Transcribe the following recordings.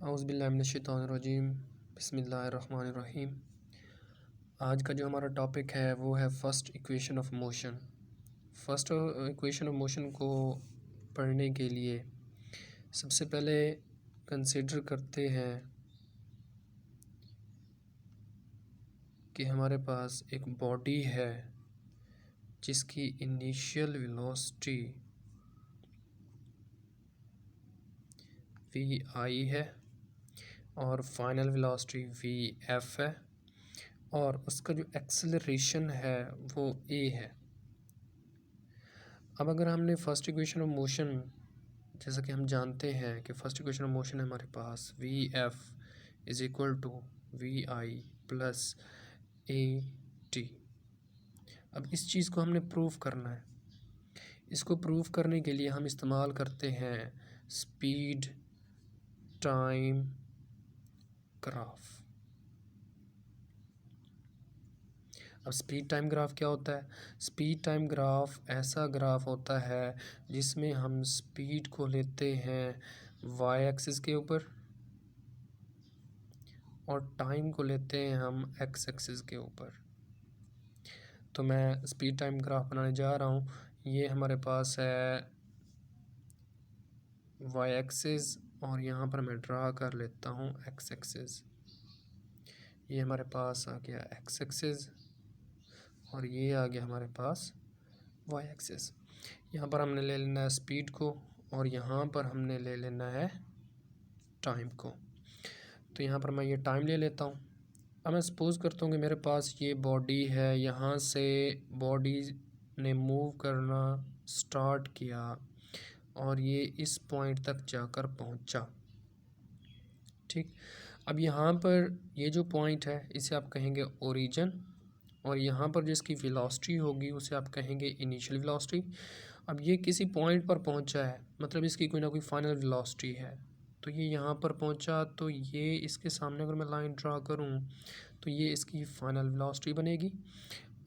औज़ुबिल्लाहिमिनश्शैतानिर्रजीम बिस्मिल्लाहिर्रहमानिर्रहीम। आज का जो हमारा टॉपिक है वो है first equation of motion. First equation of motion को पढ़ने के लिए सबसे पहले कंसिडर करते हैं कि हमारे पास एक बॉडी है जिसकी इनिशियल वेलोसिटी वी आई है और फाइनल वेलोसिटी वी एफ है और उसका जो एक्सेलरेशन है वो ए है। अब अगर हमने फर्स्ट इक्वेशन ऑफ मोशन, जैसा कि हम जानते हैं कि फर्स्ट इक्वेशन ऑफ मोशन है हमारे पास V F is equal to V I plus A T. अब इस चीज़ को हमने प्रूव करना है। इसको प्रूव करने के लिए हम इस्तेमाल करते हैं स्पीड टाइम ग्राफ। अब स्पीड टाइम ग्राफ क्या होता है? स्पीड टाइम ग्राफ ऐसा ग्राफ होता है जिसमें हम स्पीड को लेते हैं वाई एक्सिस के ऊपर और टाइम को लेते हैं हम एक्स एक्सिस के ऊपर। तो मैं स्पीड टाइम ग्राफ बनाने जा रहा हूँ। ये हमारे पास है वाई एक्सिस और यहाँ पर मैं ड्रा कर लेता हूँ एक्स एक्सिस। ये हमारे पास आ गया एक्स एक्सिस और ये आ गया हमारे पास वाई एक्सिस। यहाँ पर हमने ले लेना है स्पीड को और यहाँ पर हमने ले लेना है टाइम को। तो यहाँ पर मैं ये टाइम ले लेता हूँ। अब मैं सपोज़ करता हूँ कि मेरे पास ये बॉडी है, यहाँ से बॉडी ने मूव करना स्टार्ट किया और ये इस पॉइंट तक जाकर पहुँचा। ठीक, अब यहाँ पर ये जो पॉइंट है इसे आप कहेंगे ओरिजिन और यहाँ पर जिसकी वेलोसिटी होगी उसे आप कहेंगे इनिशियल वेलोसिटी। अब ये किसी पॉइंट पर पहुँचा है, मतलब इसकी कोई ना कोई फाइनल वेलोसिटी है। तो ये यहाँ पर पहुँचा तो ये इसके सामने अगर मैं लाइन ड्रा करूँ तो ये इसकी फाइनल वेलोसिटी बनेगी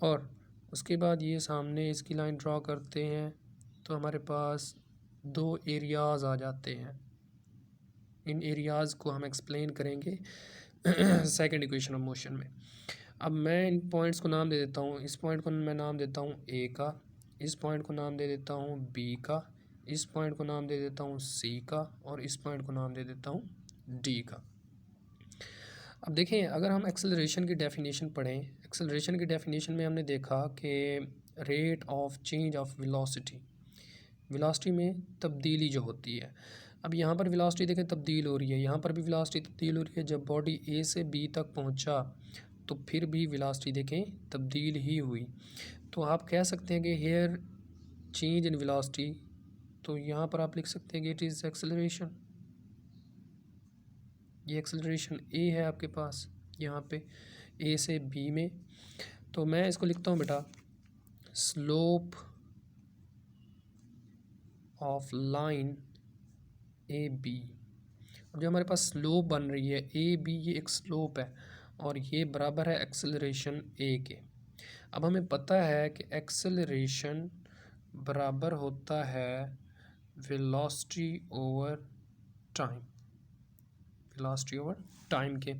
और उसके बाद ये सामने इसकी लाइन ड्रा करते हैं तो हमारे पास दो एरियाज़ आ जाते हैं। इन एरियाज़ को हम एक्सप्लेन करेंगे सेकंड इक्वेशन ऑफ मोशन में। अब मैं इन पॉइंट्स को नाम दे देता हूँ। इस पॉइंट को मैं नाम देता हूँ ए का, इस पॉइंट को नाम दे देता हूँ बी का, इस पॉइंट को नाम दे देता हूँ सी का और इस पॉइंट को नाम दे देता हूँ डी का। अब देखें, अगर हम एक्सेलरेशन की डेफिनेशन पढ़ें, एक्सेलरेशन की डेफिनेशन में हमने देखा कि rate of change of velocity, velocity में तब्दीली जो होती है। अब यहाँ पर वेलोसिटी देखें तब्दील हो रही है, यहाँ पर भी वेलोसिटी तब्दील हो रही है। जब बॉडी ए से बी तक पहुँचा तो फिर भी वेलोसिटी देखें तब्दील ही हुई। तो आप कह सकते हैं कि हेयर चेंज इन वेलोसिटी, तो यहाँ पर आप लिख सकते हैं कि इट इज़ एक्सेलरेशन। ये एक्सेलरेशन ए है आपके पास यहाँ पे ए से बी में। तो मैं इसको लिखता हूँ बेटा slope of line A B. अब जो हमारे पास स्लोप बन रही है ए बी, ये एक स्लोप है और ये बराबर है एक्सेलरेशन ए के। अब हमें पता है कि एक्सेलरेशन बराबर होता है velocity over time, velocity over time के।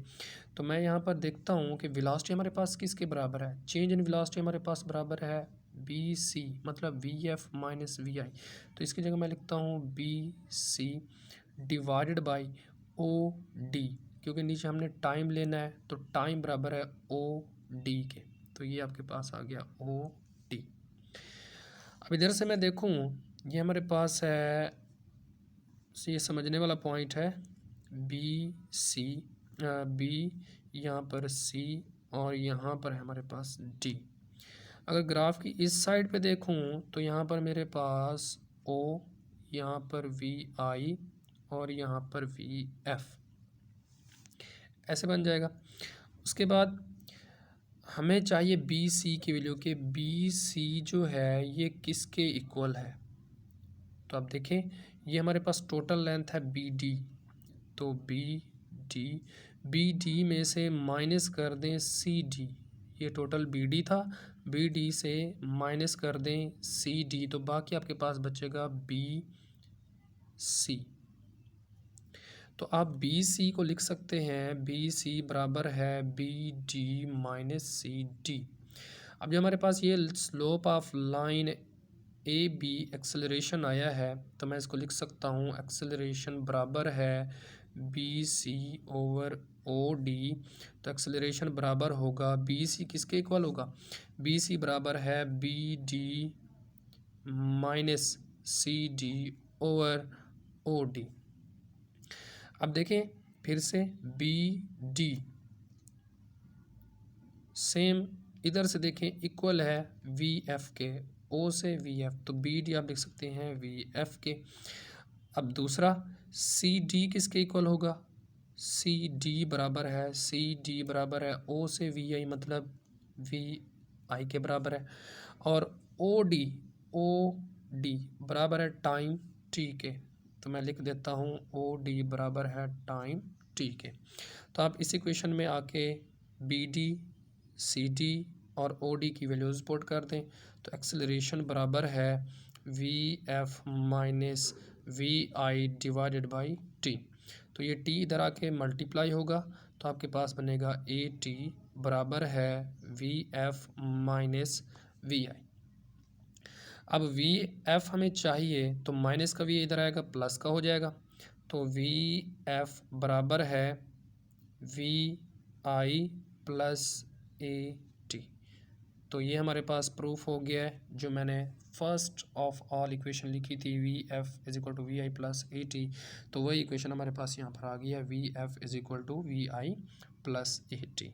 तो मैं यहाँ पर देखता हूँ कि वेलोसिटी हमारे पास किसके बराबर है? चेंज इन वेलोसिटी हमारे पास बराबर है बी सी, मतलब V F minus V I. तो इसकी जगह मैं लिखता हूँ B C divided by O D, क्योंकि नीचे हमने टाइम लेना है तो टाइम बराबर है ओ डी के। तो ये आपके पास आ गया ओ डी। अब इधर से मैं देखूँ, ये हमारे पास है, ये समझने वाला पॉइंट है बी सी, बी यहाँ पर सी और यहाँ पर है हमारे पास डी। अगर ग्राफ की इस साइड पे देखूँ तो यहाँ पर मेरे पास ओ, यहाँ पर वी आई और यहाँ पर वी एफ ऐसे बन जाएगा। उसके बाद हमें चाहिए बी सी की वैल्यू, कि बी सी जो है ये किसके इक्वल है। तो आप देखें ये हमारे पास टोटल लेंथ है बी डी, तो बी डी में से माइनस कर दें सी डी, ये टोटल बी डी था, बी डी से माइनस कर दें सी डी, तो बाकी आपके पास बचेगा बी सी। तो आप बी सी को लिख सकते हैं, बी सी बराबर है B D minus C D. अब जो हमारे पास ये slope of line A B acceleration आया है, तो मैं इसको लिख सकता हूँ एक्सेलरेशन बराबर है B C over O D. तो एक्सेलरेशन बराबर होगा बी सी किसके इक्वल होगा, बी सी बराबर है B D minus C D over O D. अब देखें फिर से बी डी सेम इधर से देखें इक्वल है वी एफ के, ओ से वी एफ, तो बी डी आप लिख सकते हैं वी एफ के। अब दूसरा सी डी किसके इक्वल होगा, सी डी बराबर है, सी डी बराबर है ओ से वी आई, मतलब वी आई के बराबर है। और ओ डी बराबर है टाइम टी के, तो मैं लिख देता हूँ ओ डी बराबर है टाइम टी के। तो आप इस इक्वेशन में आके बी डी सी डी और ओ डी की वैल्यूज़ पुट कर दें, तो एक्सेलरेशन बराबर है V F minus V I divided by T. तो ये टी इधर आके मल्टीप्लाई होगा, तो आपके पास बनेगा ए टी बराबर है वी एफ माइनस वी आई। अब वी एफ हमें चाहिए, तो माइनस का वी इधर आएगा, प्लस का हो जाएगा, तो वी एफ बराबर है V I plus A T. तो ये हमारे पास प्रूफ हो गया है, जो मैंने फर्स्ट ऑफ ऑल इक्वेशन लिखी थी V F is equal to V I plus A T, तो वही इक्वेशन हमारे पास यहाँ पर आ गई है V F is equal to V I plus A T.